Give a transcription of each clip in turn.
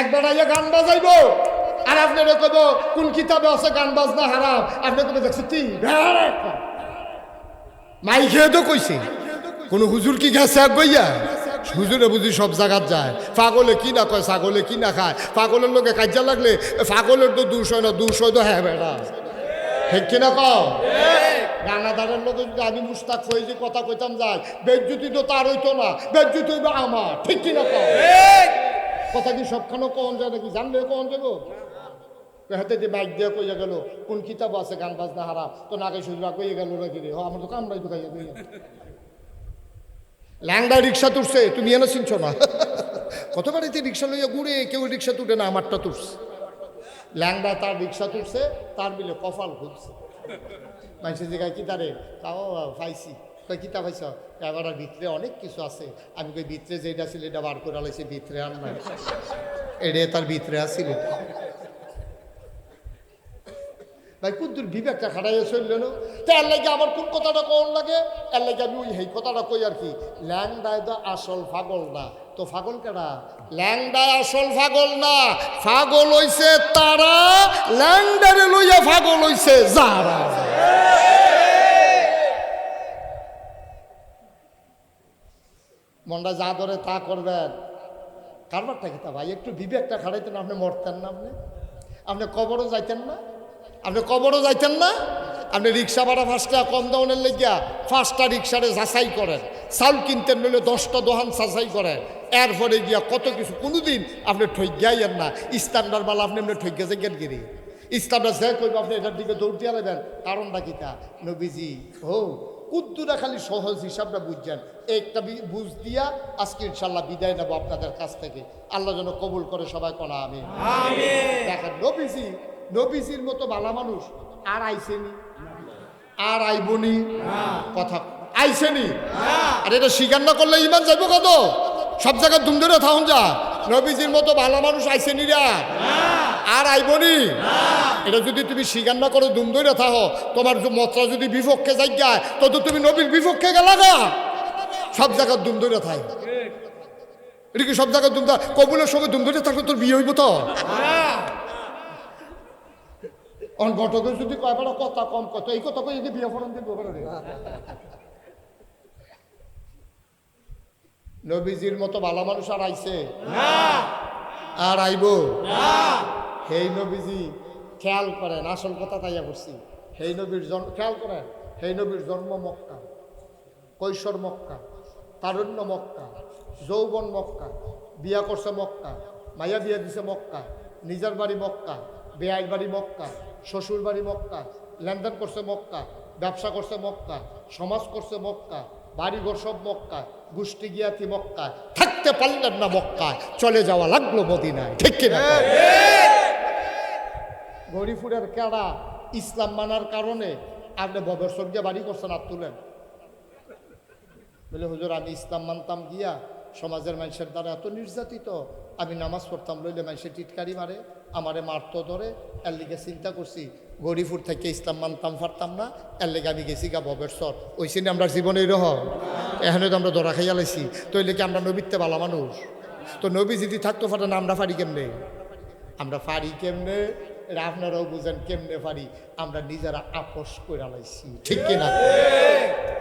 একবার আইয়া গান বাজাইবো আর আপনারা কইব কোন কিতাবে আছে গান বাজনা হারাম, আপনি কবে দেখছি তিন মাই খেয়ে তো কইছে কোন হুজুর কি গেছে এক গইয়া? হুজুরে বুঝি সব জায়গাত যায়। পাগলে কি না কয়, ছাগলে কি না খায়, পাগলের লোকে কাজা লাগলে পাগলের তো দোষ হয় না, দোষ হয় তো হ্যাঁ বেড়া, ঠিক কিনা কও? রানাদারের লোকে যদি আমি মুস্তাক হয়ে যে কথা কইতাম যাই, বেজ্জুতি তো তার হইতো না, বেজ্জুতি হইবে আমার, ঠিক কিনা কও? কথা কি সবখানে কন যায় নাকি? জানলে কন যাবো হাতে দিয়ে বাইক দিয়ে কইয়া গেল কোন কিতাব আছে গান বাজনা হারাম, তো নাকে সুজরা কইয়া গেল নাকি রে, আমার তো কামড়াই তো খাইয়া কইয়া ল্যাংডা রিক্সা তুলছে, তুমি এনে চিনছো না? কত বাড়িতে রিক্সা লইয়া ঘুরে, কেউ রিক্সা তুটে না, আমারটা তুলছে। ল্যাংডা তার রিক্সা তুলছে, তার মিলে কপাল খুলছে। মানুষের জায়গায় কি তারে তাও পাইছি, কই কিতা পাইছ? এবার ভিতরে অনেক কিছু আছে। আমি কই ভিতরে যেটা ছিল এটা বার করে আলাইছি, ভিতরে আর নাই, এটা তার ভিতরে আসছিল। ভাই কুদ্দুর বিবেকটা খাটাইয়া চলল না, তো এর লাগে আমার কোন কথাটা কোন লাগে, এর লাগে আমি ওই এই কথাটা কই আর কি, ল্যাংডায় তো আসল পাগল না, তো পাগল কেডা? ল্যাংডায় আসল পাগল না, পাগল হইছে তারা, ল্যাংডারে লইয়া পাগল হইছে যারা। মনটা যা ধরে তা করবেন, কারবারটা কি তা ভাই? একটু বিবেকটা খাটাইতেন, আপনি মরতেন না, আপনি কবরও যাইতেন না, আপনি কবরও যাইতেন না। আপনি রিক্সা ভাড়া 5 টাকা কম দাউনের লেগিয়া 5টা রিক্সারে যাচাই করেন, চাউল কিনতেন নইলে 10টা দোকান যাচাই করেন, এরপরে গিয়া কত কিছু। কোনোদিন আপনি ঠইগাইয়েন না, স্ট্যান্ডার্ড বালা আপনি এমনি ঠইগা যাইগেন গিরি, স্ট্যান্ডার্ড যে কইব আপনি এটার দিকে দৌড় দিয়া লাগবেন। কারণটা কি তা? নবীজি ও কুদ্দুরা খালি সহজ হিসাবটা বুঝছেন, একটা বুঝ দিয়া আজকে ইনশাল্লাহ বিদায় নেবো আপনাদের কাছ থেকে। আল্লাহ যেন কবুল করে, সবাই কনা আমি দেখেন। নবীজির মতো ভালো মানুষ আর আইসেনি, আর আইবনি, কথা আইসেনি। আর এটা স্বীকার না করলে ইমান যাইব কত? সব জায়গায় দুম ধরে থাকুন যা, নবীজির মতো ভালো মানুষ আইসেনি রা, আর আইবনি। এটা যদি তুমি স্বীকার না করো, দুম ধরে থাকো, তোমার মতটা যদি বিপক্ষে যাই যায়, তো তুমি নবীর বিপক্ষে গেলা না। সব জায়গায় দুম ধরে থাক, এটা কি সব জায়গায় দুম, কবুলের সঙ্গে দুম ধরে থাকলে তোর বিয়ে হইব তো। ঘটকে যদি কয়বার কথা কম কত, এই কথা কই বিয়ে ফরন দিব। নবীজির মতো ভালো মানুষ আর আইছে আর আইব? হেই নবীজি খেয়াল করেন, আসল কথা তাইয়া বলছি। হেই নবীর জন্ম খেয়াল করেন, হেই নবীর জন্ম মক্কা, কৈশোর মক্কা, তারুণ্য মক্কা, যৌবন মক্কা, বিয়া করছে মক্কা, মাইয়া বিয়া দিছে মক্কা, নিজের বাড়ি মক্কা, বেআইর বাড়ি মক্কা, শ্বশুর বাড়ি মক্কা, লেনদেন করছে মক্কা, ব্যবসা করছে মক্কা, সমাজ করছে মক্কা, বাড়িঘর সব মক্কা, গোষ্ঠী গিয়াতি মক্কা, থাকতে পারলেন না মক্কায়, চলে যাওয়া লাগলো মদিনায়, ঠিক কিনা? গরিপুরের কেডা ইসলাম মানার কারণে আপনি ববেশ্বর গিয়ে বাড়ি করছেন, আর তুলেন বলে হুজুর আমি ইসলাম মানতাম গিয়া সমাজের মানুষের দ্বারা এত নির্যাতিত, আমি নামাজ পড়তাম লইলে মানুষের টিটকারি মারে, আমারে মারতো ধরে, এর লিগে চিন্তা করছি গরিপুর থেকে ইসলাম মানতাম পারতাম না, এর লেগে আমি গেছি গা ববেশ্বর। ওই সিনে আমরা জীবনে রহ এখানে তো আমরা ধরা খাইয়া লাইছি, তো এই লেগে আমরা নবীতে ভালো মানুষ। তো নবী যদি থাকতো পারেন, আমরা পারি কেমনে? আমরা পারি কেমনে? এটা আপনারাও বুঝেন কেমনে পারি। আমরা নিজেরা আপোষ করে লাইছি, ঠিক কিনা?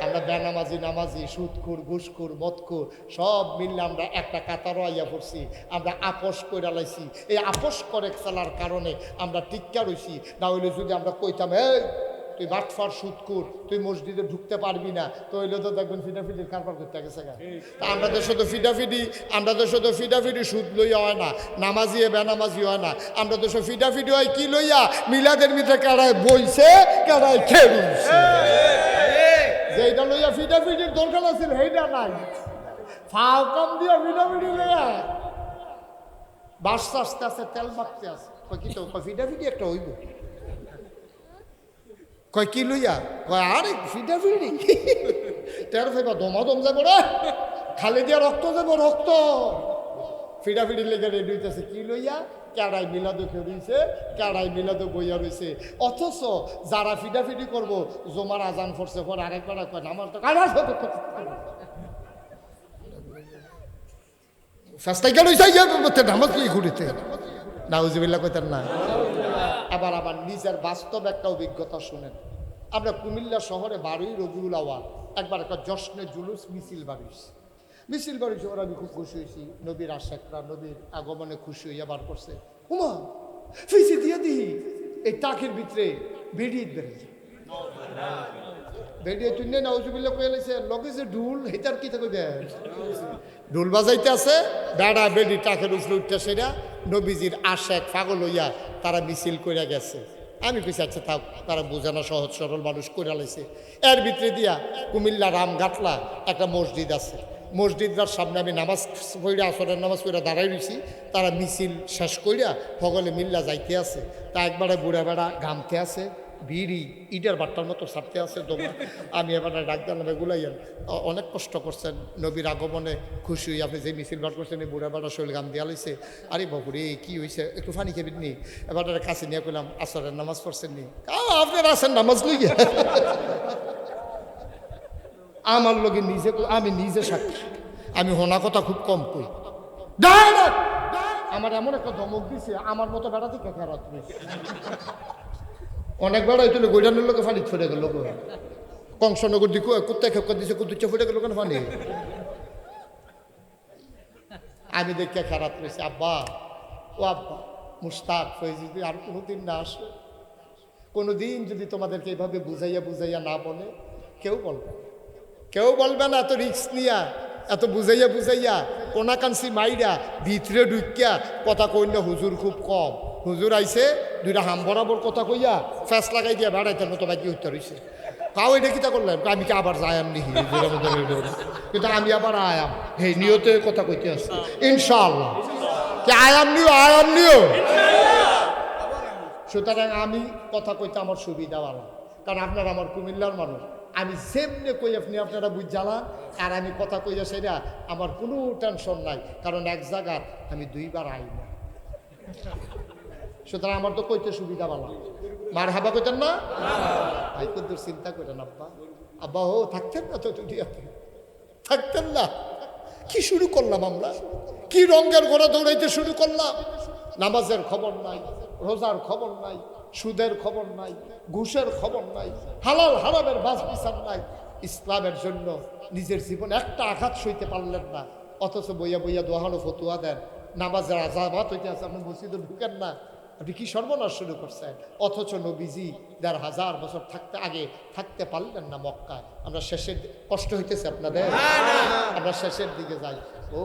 আমরা বেনামাজি, নামাজি, সুদখোর, ঘুষখোর, মদখোর সব মিললে আমরা একটা কাতারও আইয়া পড়ছি, আমরা আপোষ করে লাইছি। এই আপোষ করে ফেলার কারণে আমরা টিক্কা রইছি। না হইলে যদি আমরা কইতাম এই তুই বাটফার সুদখোর, তুই মসজিদে ঢুকতে পারবি না, তো হইলে তো দেখবেন ফিডাফিডির কারবার করতে গেছে গা। আমরা তো শুধু ফিডাফিডি সুদ লইয়া হয় না, নামাজি বেনামাজি হয় না, আমরা তো সব ফিডাফিডি হয় কি লইয়া? মিলাদের মিঠে কারায় বইছে, কারায় খেলছে, যেটা লইয়া ফিডাফিডির দরকার আছে সেইটা নাই, ফাও কম দিয়া ফিডাফিডি লইয়া বাসতে আস্তে আস্তে তেল মাখতে আছে। কি তো ফিডাফিডি একটা হইব, কয় কি লইয়া? কয় আরে ফিডাফিডি তের ফাইবা দমাদম যাবো রে, খালি দিয়া রক্ত যাবো, রক্ত। ফিডাফিডির লেগে রেডি হইতেছে কি লইয়া? কেড়াই মিলাদো খেয়েছে, কেড়াই মিলাদো বইয়া রয়েছে। অথচ যারা ফিডাফিডি করবো, জমার আজান পড়ছে পর আরেকবার কয় আমার তো ফাস্তাই গেল নামাজ কি ঘুরিতে নাউজুবিল্লাহ কইতেন না। আবার আমার নিজের বাস্তব একটা অভিজ্ঞতা শুনেন। আমরা কুমিল্লা শহরে 12ই রবিউল আওয়াল একবার একটা জশ্নে জুলুস মিছিল বাড়িয়েছি। ওরা আমি খুব খুশি হয়েছি। নবীর আশেকরা নবীর আগমনে খুশি হইয়া বার করছে। উমা ফিসি দিয়ে দিই এই টাকের ভিতরে বেরিয়ে বেড়েছে বেরিয়ে তুই নাউজুবিল্লাহ কয়ে লেছে লগে যে ঢুল হেতার কি থাকবে ঢুল বাজাইতে আছে বেড়া বেডি টাকের উপরে উঠতে সেটা নবীজির আশেক পাগল হইয়া তারা মিছিল কইরা গেছে। আমি কইছি আচ্ছা থাক, তারা বোঝানো সহজ সরল মানুষ করে লাইছে। এর ভিতরে দিয়া কুমিল্লা রামঘাটলা একটা মসজিদ আছে, মসজিদটার সামনে আমি নামাজ পড়া আসরের নামাজ পড়া দাঁড়াই রয়েছি। তারা মিছিল শেষ কইরা সকলে মিল্লা যাইতে আছে। তা একবারে বুড়া বেড়া ঘামতে আছে, বিড়ি ইটার বাট্টার মতো ছাড়তে আছে দোমা। আমি এবার ডাক দিলাম এগুলাইয়েন অনেক কষ্ট করছেন নবীর আগমনে খুশি হই, আপনি যে মিছিল বার করছেন এই বুড়া বেড়া শরীর গাম দিয়া লাইছে। আরে বাবুরে কি হয়েছে একটু ফানি খেবিন নি? এবার কাছে নিয়ে কইলাম আসরের নামাজ পড়ছেন নি? আপনার আসেন নামাজ লইয়া আমার লগে নিজে আমি নিজে সাক্ষী, আমি হোনা কথা খুব কম কই। আমার এমন একটা ধমক দিছে আমার মতো বেড়া থেকে খারাপ অনেক বেড়া হইতে গৈডানোর লোকে ফানি ছড়ে গেল। কংসনগর দিকে কুত্তা খেপকা দিছে কুতুচ্চা ফুটে গেল কেন ফানি? আমি দেখে খারাপ রয়েছে। আব্বা ও আব্বা মুস্তাক হয়ে যদি আর কোনোদিন না আসে, কোনোদিন যদি তোমাদেরকে এইভাবে বুঝাইয়া না বলে কেউ বলবে না। এত রিস্ক নিয়া এত বুঝাইয়া কোনাকান্সি মাইরা ভিতরে ঢুকিয়া কথা কই না। হুজুর খুব কম, হুজুর আইছে দুইটা হাম বরাবর কথা কইয়া ফ্যাস লাগাই দিয়া বেড়াইতেন মতো বাকি হইতে রয়েছে। তাও এটা কিতা করলেন? আমি কি আবার যায়াম নি? কিন্তু আমি আবার আয়াম হে নিয়তে কথা কইতে আসছি ইনশাআল্লাহ। কি আয়াম নিও। সুতরাং আমি কথা কইতে আমার সুবিধাওয়ালা, কারণ আপনারা আমার কুমিল্লার মানুষ। আমি যেমনি কই আপনি আপনারা বুঝ জ্বালান, আর আমি কথা কইয়া সেটা আমার কোনো টেনশন নাই, কারণ এক জায়গার আমি 2 বার আই না। সুতরাং আমার তো কইতে সুবিধা ভালো। মার হাবা কইতেন না ভাই, কদ্দুর চিন্তা করেন আব্বা ও থাকতেন না তো দুনিয়াতে, থাকতেন না। কি শুরু করলাম আমরা, কি রঙের ঘোড়া দৌড়াইতে শুরু করলাম। নামাজের খবর নাই, রোজার খবর নাই, সুদের খবর নাই, ঘুষের খবর নাই, হালাল হারামের বাস বিচার নাই। ইসলামের জন্য নিজের জীবনে একটা আঘাত সইতে পারলেন না, অথচ বইয়া দোহানো ফতুয়া দেন। নামাজের আজাবাত হইতে আছে, আপনি মসজিদে ঢুকেন না, আপনি কি সর্বনাশ শুরু করছেন। অথচ নবীজি 1500 বছর থাকতে পারলেন না মক্কায়। আমরা শেষের কষ্ট হইতেছে আপনাদের, আমরা শেষের দিকে যাই। ও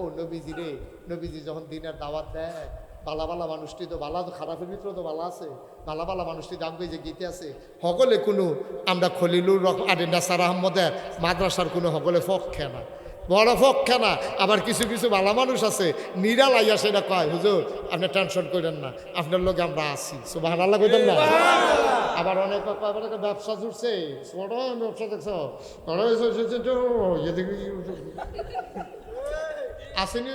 নবীজি যখন দিনের দাওয়াত দেয়, বালা মানুষটি তো বালা, তো খারাপের ভিতরে তো বালা আছে। বালা মানুষটি দামকে যে গীতে আছে সকলে কোনো আমরা খলিলুর আরে নাসার আহমদের মাদ্রাসার কোনো সকলে পক্ষে না, বড় পক্ষে না। আবার কিছু ভালো মানুষ আছে নিরালাইয়া সেটা কয় হুজুর আপনি টেনশন করেন না, আপনার লোক আমরা আছি। সুবহানাল্লাহ কইতেন না? আবার অনেক ব্যবসা জুড়ছে, ব্যবসা দেখছো আসেনি।